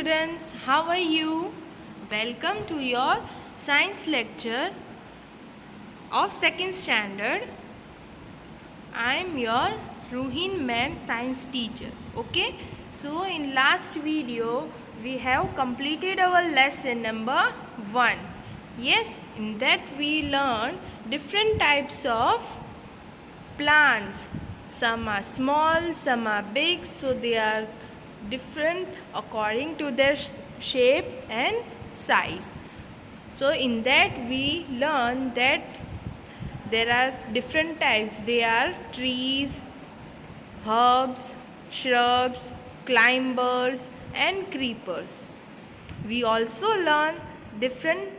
students, how are you? Welcome to your science lecture of 2nd standard. I am your Ruhin ma'am science teacher. Okay, so in last video we have completed our lesson number 1. Yes, in that we learned different types of plants. Some are small, some are big, so they are different according to their shape and size. So in that we learn that there are different types. They are trees, herbs, shrubs, climbers and creepers. We also learn different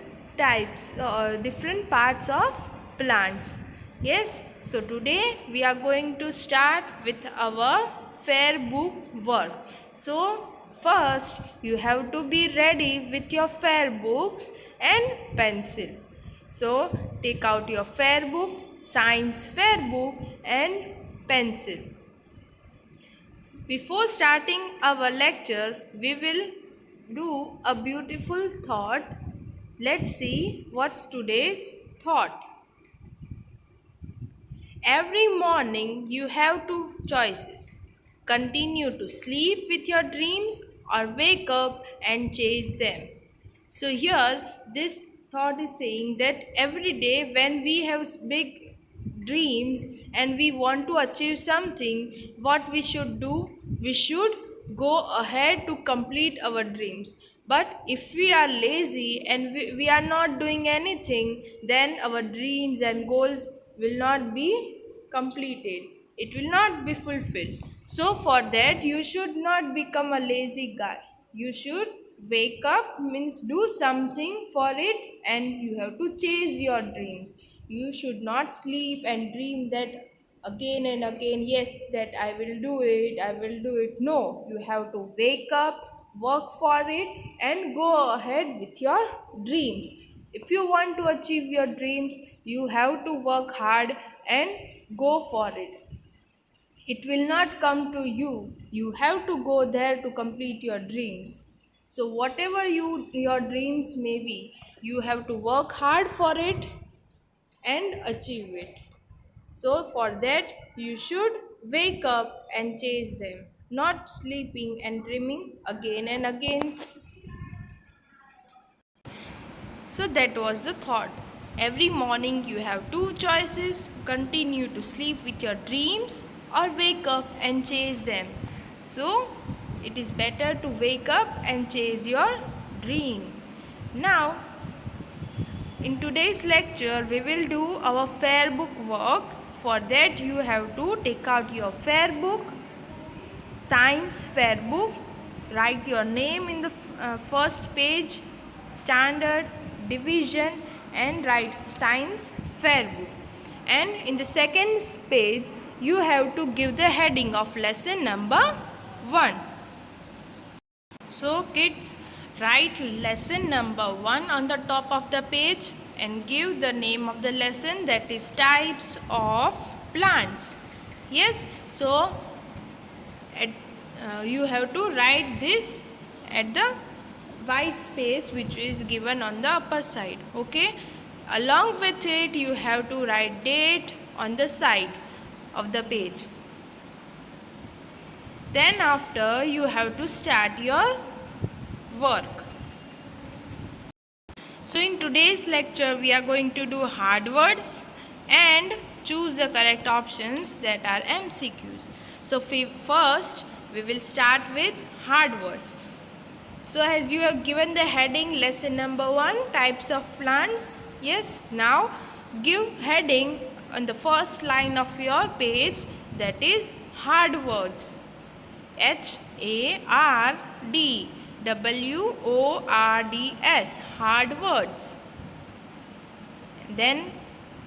different parts of plants. Yes, so today we are going to start with our fair book work. So first you have to be ready with your fair books and pencil. So take out your fair book, science fair book and pencil. Before starting our lecture, we will do a beautiful thought. Let's see what's today's thought. Every morning you have two choices. Continue to sleep with your dreams or wake up and chase them. So here this thought is saying that every day when we have big dreams and we want to achieve something, what we should do? We should go ahead to complete our dreams. But if we are lazy and we are not doing anything, then our dreams and goals will not be completed. It will not be fulfilled. So for that you should not become a lazy guy. You should wake up, means do something for it, and you have to chase your dreams. You should not sleep and dream that again and again, yes, that I will do it. No, you have to wake up, work for it and go ahead with your dreams. If you want to achieve your dreams, you have to work hard and go for it. It will not come to you. You have to go there to complete your dreams. So whatever your dreams may be, you have to work hard for it and achieve it. So for that you should wake up and chase them, not sleeping and dreaming again and again. So that was the thought. Every morning you have two choices: continue to sleep with your dreams or wake up and chase them. So it is better to wake up and chase your dream. Now, in today's lecture, we will do our fair book work. For that, you have to take out your fair book, science fair book, write your name in the first page, standard, division, and write science fair book. And in the second page, you have to give the heading of lesson number 1. So kids, write lesson number 1 on the top of the page and give the name of the lesson, that is types of plants. Yes, so you have to write this at the white space which is given on the upper side. Okay, along with it you have to write date on the side of the page. Then after you have to start your work. So in today's lecture we are going to do hard words and choose the correct options, that are MCQs. So first we will start with hard words. So as you have given the heading lesson number 1, types of plants. Yes, now give heading on the first line of your page, that is hard words. HARDWORDS, hard words. Then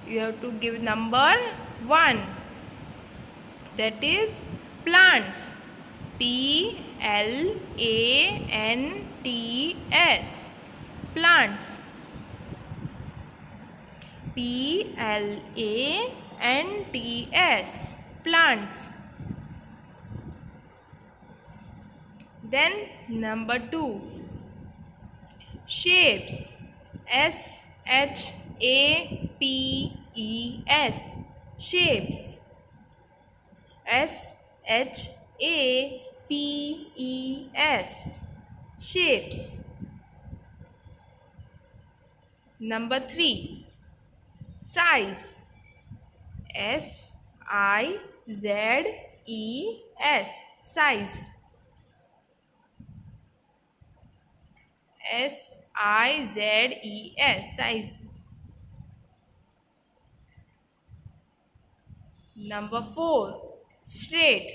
you have to give number 1, that is plants. PLANTS, plants. PLANTS, plants. Then number 2, shapes. S-H-A-P-E-S. Shapes. S-H-A-P-E-S. Shapes. Number 3, size. S-I-Z-E-S. Size. S-I-Z-E-S. Size. Number 4, straight.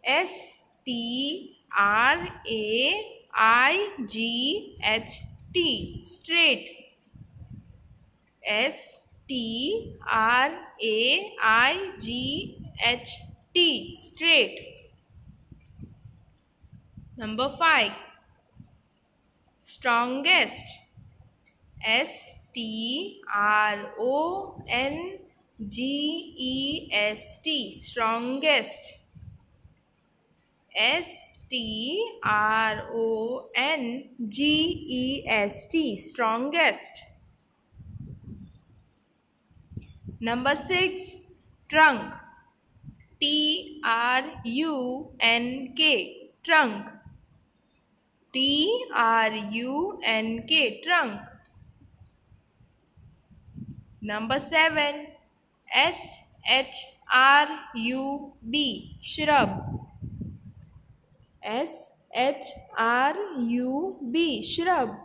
S-T-R-A-I-G-H-T. Straight. S-T-R-A-I-G-H-T. Straight. Number 5, strongest. S-T-R-O-N-G-E-S-T. Strongest. S-T-R-O-N-G-E-S-T. Strongest. Number 6, trunk. T-R-U-N-K. Trunk. T-R-U-N-K. Trunk. Number 7, S-H-R-U-B. Shrub. S-H-R-U-B. Shrub.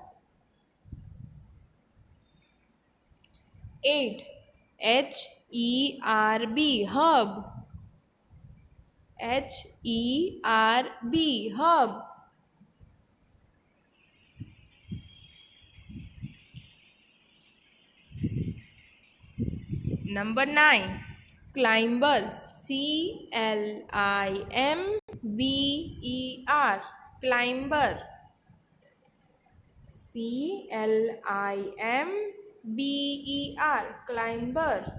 8, H-E-R-B. Herb. H-E-R-B. Herb. Number 9, climber. C-L-I-M-B-E-R. Climber. C-L-I-M-B-E-R. Climber.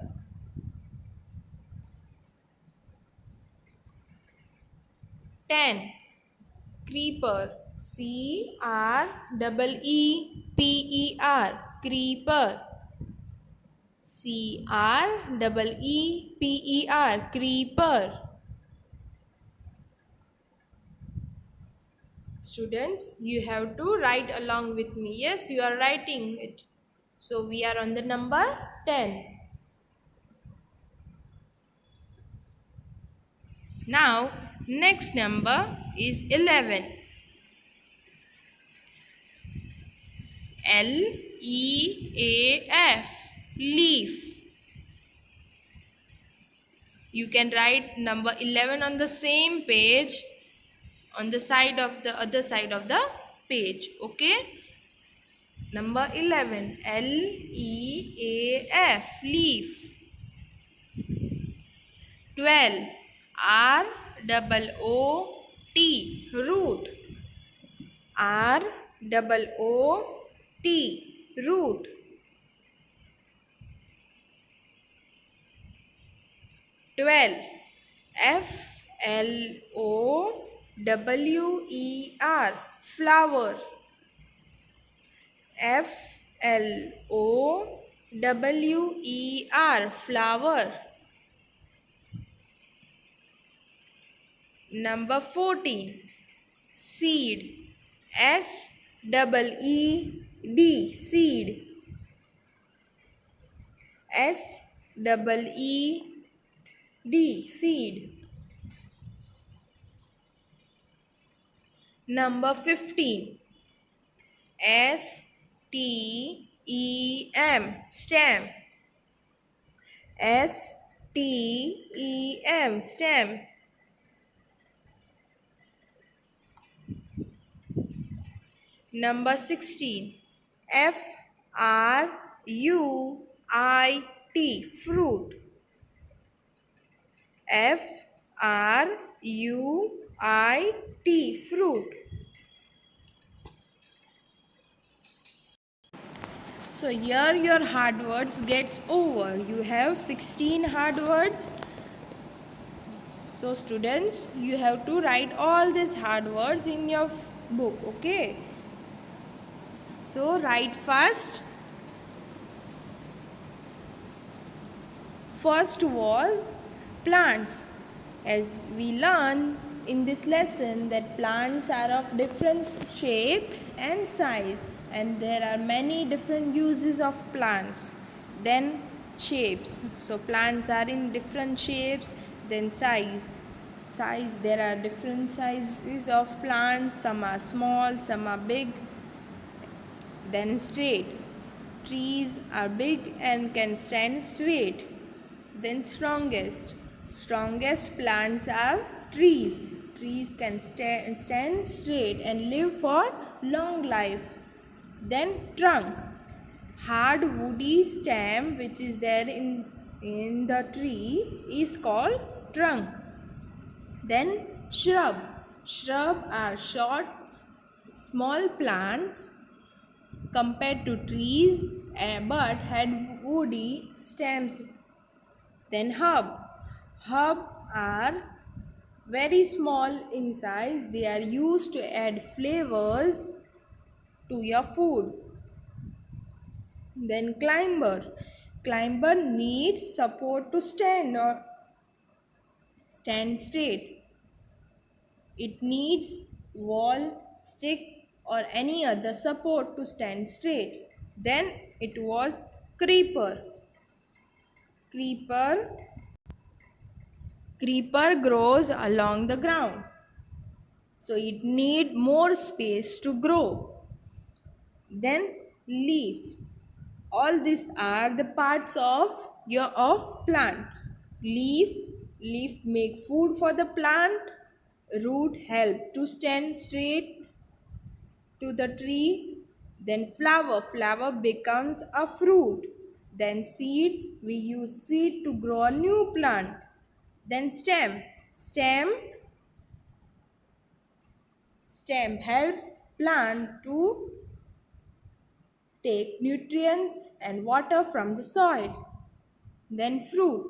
10, creeper. C-R-E-E-P-E-R. Creeper. C-R-E-E-P-E-R. Creeper. Students, you have to write along with me. Yes, you are writing it. So we are on the number 10. Now, next number is 11. L-E-A-F. Leaf. You can write number 11 on the same page, on the other side of the page. Okay? Number 11, L-E-A-F. Leaf. 12, R-O-O-T. Root. R-O-O-T. Root. 12, F-L-O-W-E-R. Flower. F-L-O-W-E-R. Flower. Number 14, seed. S-E-E-D. Seed. S-E-E-D. Seed. Number 15, S-T-E-M. Stem. S-T-E-M. Stem. Number 16, F-R-U-I-T. Fruit. F-R-U-I-T. Fruit. So here your hard words gets over. You have 16 hard words. So students, you have to write all these hard words in your book. Okay. So write first. First was plants. As we learn in this lesson that plants are of different shape and size, and there are many different uses of plants. Then shapes. So plants are in different shapes. Then size, there are different sizes of plants. Some are small, some are big. Then straight, trees are big and can stand straight. Then strongest plants are trees. Trees can stand straight and live for long life. Then trunk, hard woody stem which is there in the tree is called trunk. Then shrub are short small plants compared to trees, but had woody stems. Then herb are very small in size. They are used to add flavors to your food. Then climber needs support to stand straight. It needs wall, stick or any other support to stand straight. Then it was creeper. Creeper Creeper grows along the ground. So it need more space to grow. Then leaf. All these are the parts of plant. Leaf make food for the plant. Root help to stand straight to the tree. Then flower becomes a fruit. Then seed, we use seed to grow a new plant. Then stem helps plant to take nutrients and water from the soil. Then fruit,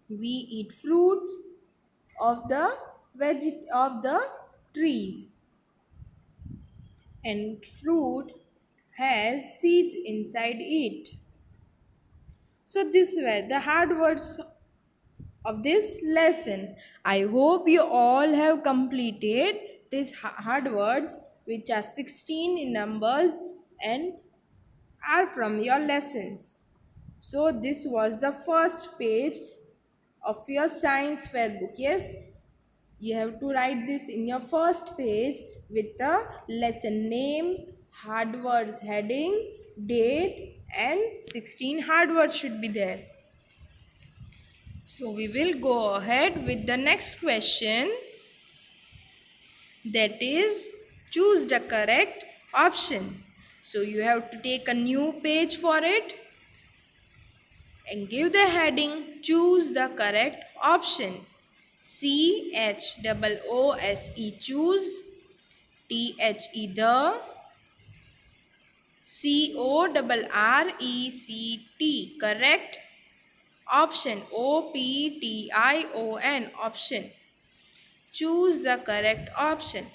we eat fruits of the trees, and fruit has seeds inside it. So these were the hard words of this lesson. I hope you all have completed these hard words, which are 16 in numbers and are from your lessons. So this was the first page of your science fair book. Yes, you have to write this in your first page with the lesson name, hard words heading, date and 16 hard words should be there. So we will go ahead with the next question, that is choose the correct option. So you have to take a new page for it and give the heading choose the correct option. CHOOSE, choose, THE the, CORRECT correct, option OPTION option. Choose the correct option.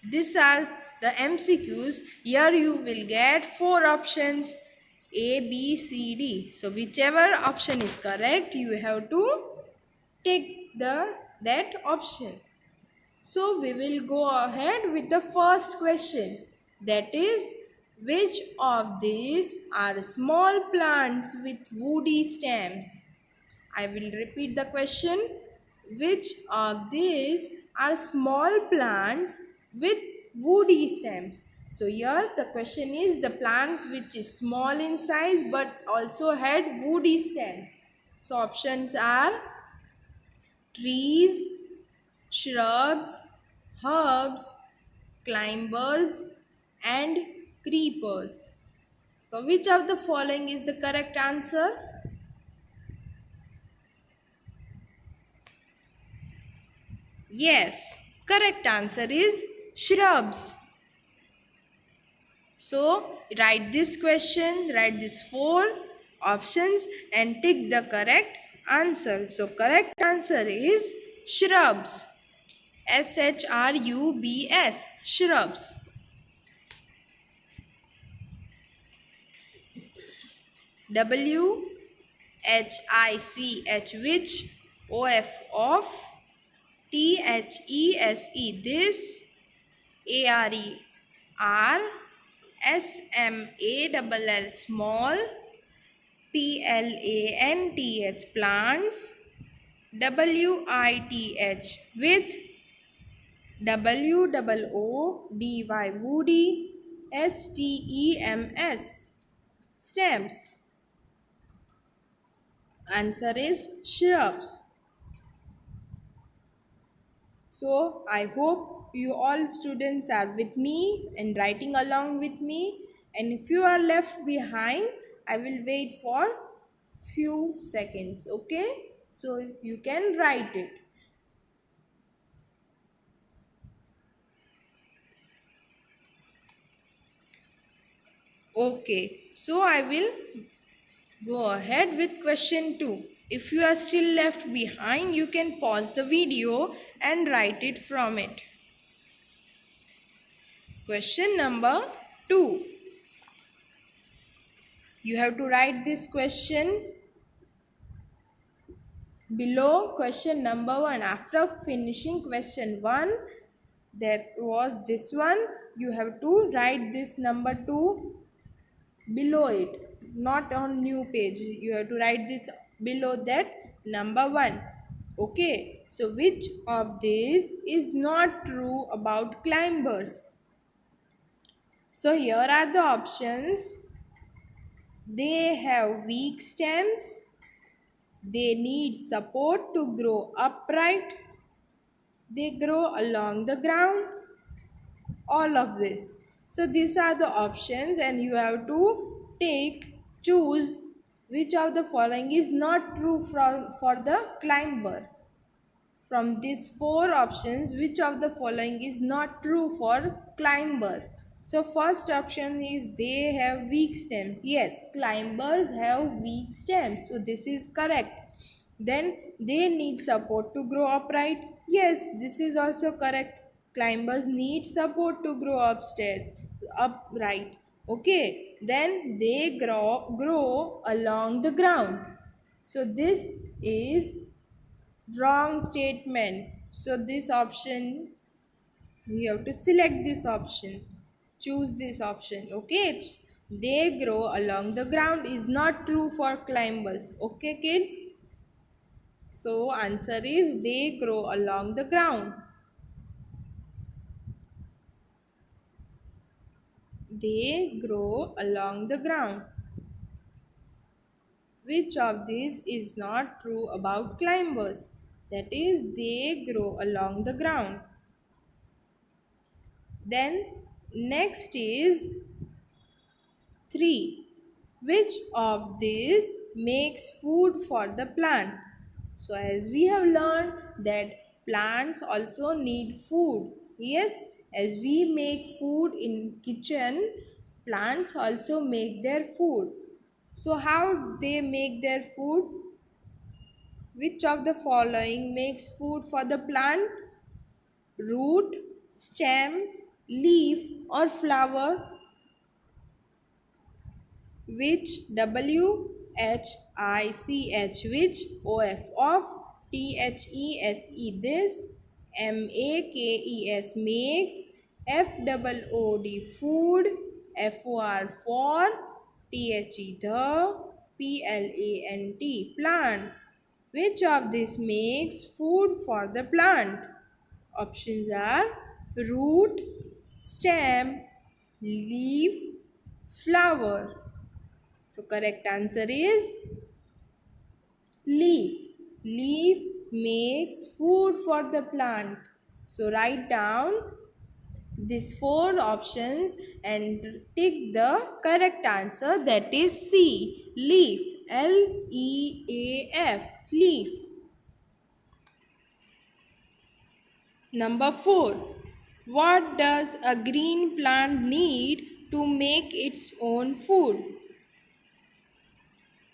These are the MCQs. Here you will get 4 options A, B, C, D. So whichever option is correct, you have to take that option. So we will go ahead with the first question. That is, which of these are small plants with woody stems? I will repeat the question. Which of these are small plants with woody stems? So here the question is the plants which is small in size but also had woody stem. So options are trees, shrubs, herbs, climbers and creepers. So which of the following is the correct answer? Yes, correct answer is shrubs. So write this question, write these 4 options and tick the correct answer. So correct answer is shrubs. SHRUBS, shrubs. WHICH which, OF THESE this, ARER, SMALL small, PLANTS plants, WITH with, WOODY woody, STEMS stems. Answer is shrubs. So I hope you all students are with me and writing along with me. And if you are left behind, I will wait for few seconds. Okay? So you can write it. Okay. So I will go ahead with question 2. If you are still left behind, you can pause the video and write it from it. Question number 2. You have to write this question below question number 1. After finishing question 1, that was this one, you have to write this number 2 below it, not on new page. You have to write this below that number 1. Okay, so which of these is not true about climbers? So here are the options. They have weak stems. They need support to grow upright. They grow along the ground. All of this. So these are the options and you have to choose which of the following is not true for the climber. From these 4 options, which of the following is not true for climber? So first option is they have weak stems. Yes, climbers have weak stems. So this is correct. Then they need support to grow upright. Yes, this is also correct. Climbers need support to grow upright. Okay. Then they grow along the ground. So this is wrong statement. So this option, we have to select this option. Choose this option. Okay. They grow along the ground is not true for climbers. Okay, kids. So answer is they grow along the ground. They grow along the ground. Which of these is not true about climbers? That is, they grow along the ground. Then next is 3. Which of these makes food for the plant? So as we have learned that plants also need food. Yes, as we make food in kitchen, plants also make their food. So how they make their food? Which of the following makes food for the plant? Root, stem, leaf or flower? Which, WHICH which, OF THESE this, MAKES makes, FOOD food, FOR for, THE the, PLANT plant. Which of this makes food for the plant? Options are root, stem, leaf, flower. So correct answer is leaf. Leaf makes food for the plant. So write down these 4 options and tick the correct answer, that is C, leaf. LEAF, leaf. Number 4. What does a green plant need to make its own food?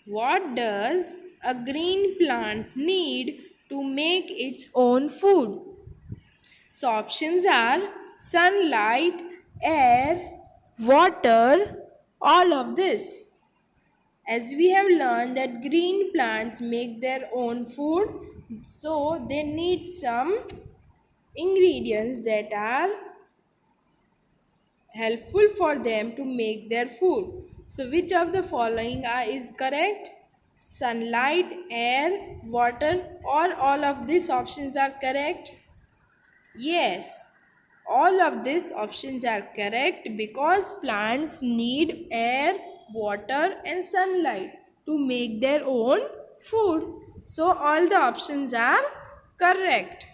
What does a green plant need to make its own food? So options are sunlight, air, water, all of this. As we have learned that green plants make their own food, so they need some ingredients that are helpful for them to make their food. So which of the following is correct? Sunlight, air, water, or all of these options are correct? Yes, all of these options are correct because plants need air, water, and sunlight to make their own food. So, all the options are correct.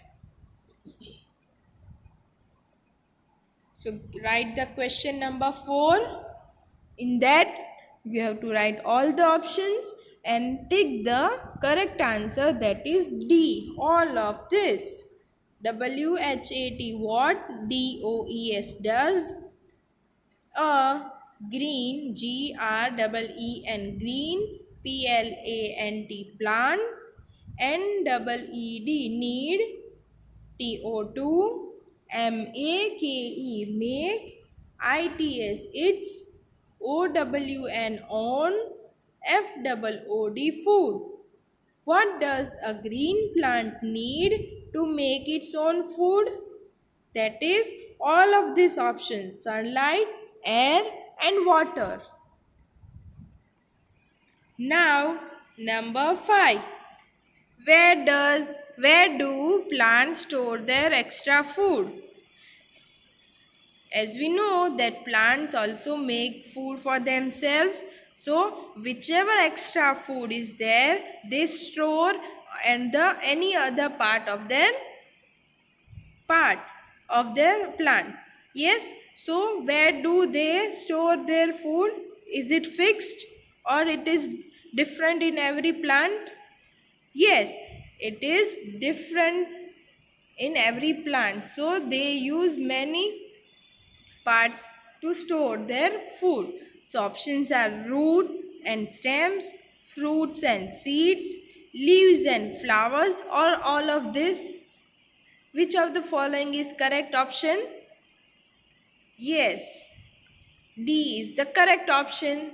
So, write the question number 4. In that, you have to write all the options and tick the correct answer, that is D, all of this. WHAT, what? DOES, does. A green, GREEN, green, PLANT, plant. NEED, need. TO2, MAKE, make. ITS, its. OWN, on. FOOD, food. What does a green plant need to make its own food? That is all of these options: sunlight, air, and water. Now, number 5. Where do plants store their extra food? As we know that plants also make food for themselves, so whichever extra food is there, they store and the any other parts of their plant. Yes, so where do they store their food? Is it fixed or it is different in every plant? Yes, it is different in every plant. So they use many parts to store their food. So options are root and stems, fruits and seeds, leaves and flowers, or all of this. Which of the following is correct option? Yes, D is the correct option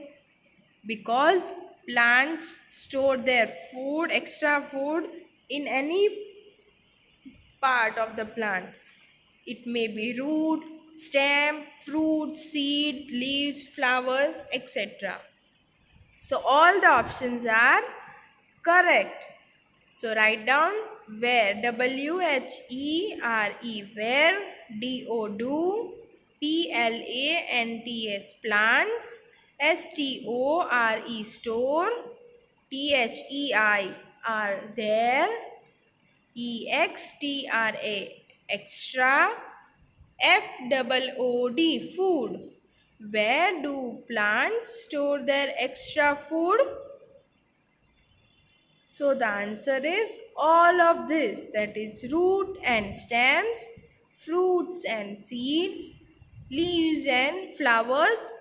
because plants store their food, extra food in any part of the plant. It may be root, stem, fruit, seed, leaves, flowers, etc. So all the options are correct. So write down where, WHERE, where, DO, PLANTS, plants, STORE, store, THEI, are there, EXTRA, extra, FOOD, food. Where do plants store their extra food? So the answer is all of this, that is root and stems, fruits and seeds, leaves and flowers.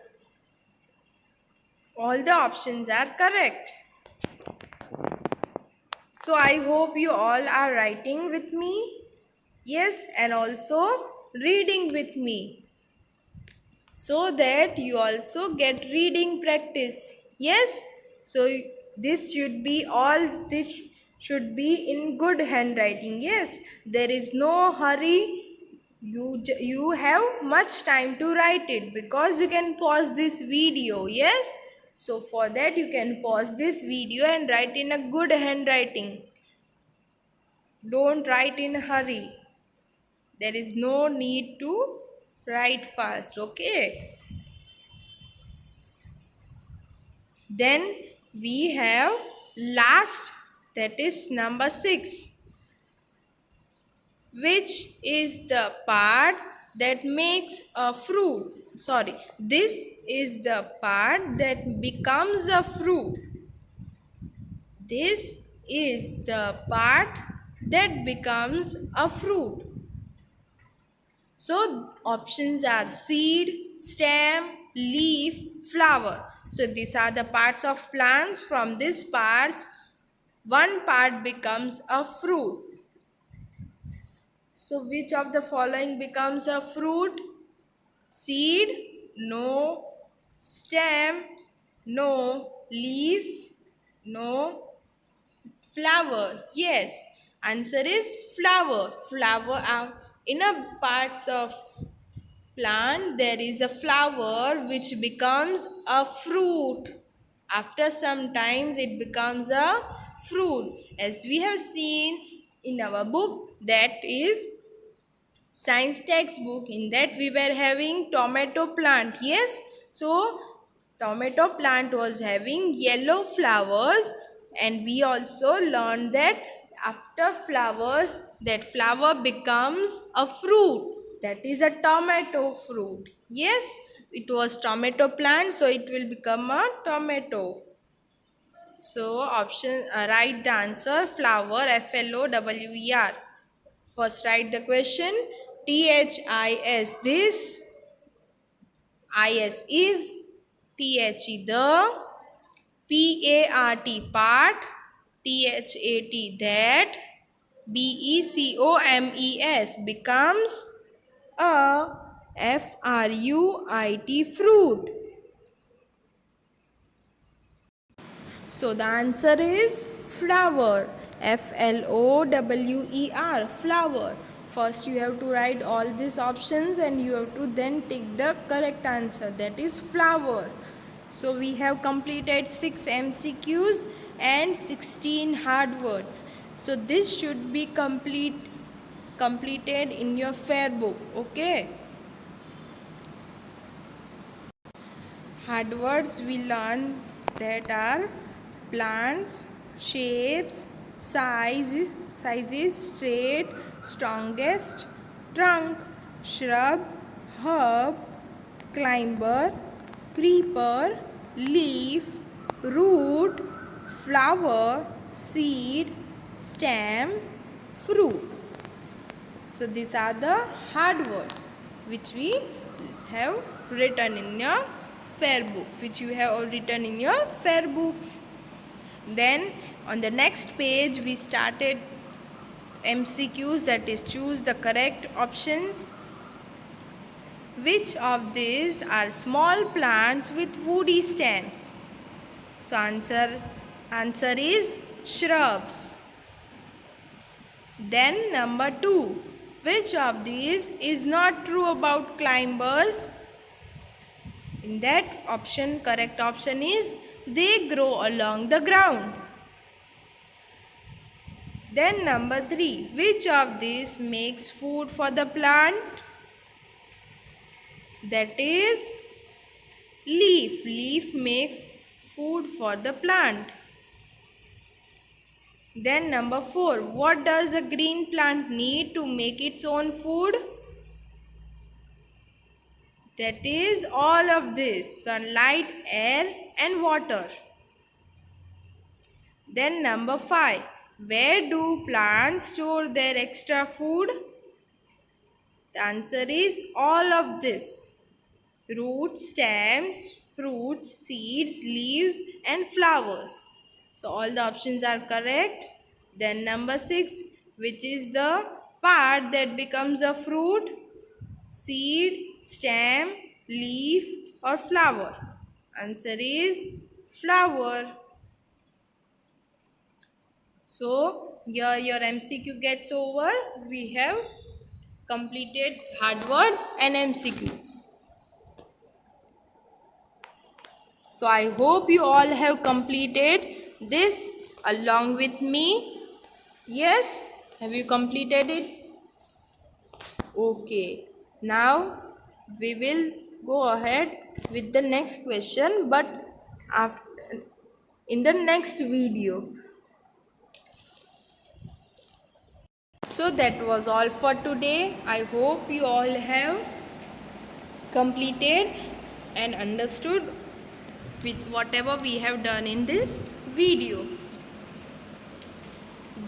All the options are correct. So I hope you all are writing with me. Yes, and also reading with me, so that you also get reading practice. Yes, so this should be all, this should be in good handwriting. Yes, there is no hurry. You have much time to write it because you can pause this video. Yes, so for that you can pause this video and write in a good handwriting. Don't write in a hurry. There is no need to write fast. Okay, then we have last, that is number 6. Which is the part that makes a fruit? Sorry, this is the part that becomes a fruit. This is the part that becomes a fruit. So options are seed, stem, leaf, flower. So these are the parts of plants. From these parts, one part becomes a fruit. So which of the following becomes a fruit? Seed? No. Stem? No. leaf, no flower. Yes, answer is flower. Flower in a parts of plant there is a flower which becomes a fruit. After some times it becomes a fruit. As we have seen in our book, that is science textbook. In that we were having tomato plant. Yes, so tomato plant was having yellow flowers, and we also learned that after flowers that flower becomes a fruit, that is a tomato fruit. Yes, it was tomato plant, so it will become a tomato. So option write the answer flower, flower. First write the question. THIS this, IS is, THE the, PART THAT that, BECOMES becomes a FRUIT fruit. So the answer is flower. FLOWER, flower. First you have to write all these options and you have to then take the correct answer, that is flower. So we have completed 6 MCQs and 16 hard words. So this should be completed in your fair book. Okay. Hard words we learn that are plants, shapes, sizes, straight, strongest, trunk, shrub, herb, climber, creeper, leaf, root, flower, seed, stem, fruit. So these are the hard words which we have written in your fair book, which you have written in your fair books. Then on the next page we started MCQs, that is choose the correct options. Which of these are small plants with woody stems? So answer is shrubs. Then number 2, which of these is not true about climbers? In that option, correct option is they grow along the ground. Then number 3, which of these makes food for the plant? That is leaf. Leaf makes food for the plant. Then number 4, what does a green plant need to make its own food? That is all of this: sunlight, air and water. Then number 5, where do plants store their extra food? The answer is all of this: roots, stems, fruits, seeds, leaves and flowers. So all the options are correct. Then number 6, which is the part that becomes a fruit? Seed, stem, leaf or flower? Answer is flower. So here your MCQ gets over. We have completed hard words and MCQ. So I hope you all have completed this along with me. Yes? Have you completed it? Okay. Now we will go ahead with the next question, but after in the next video. So that was all for today. I hope you all have completed and understood with whatever we have done in this video.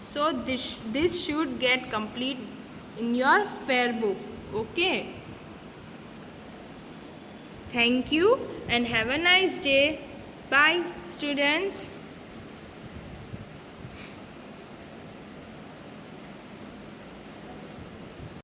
So this should get complete in your fair book. Okay. Thank you and have a nice day. Bye students.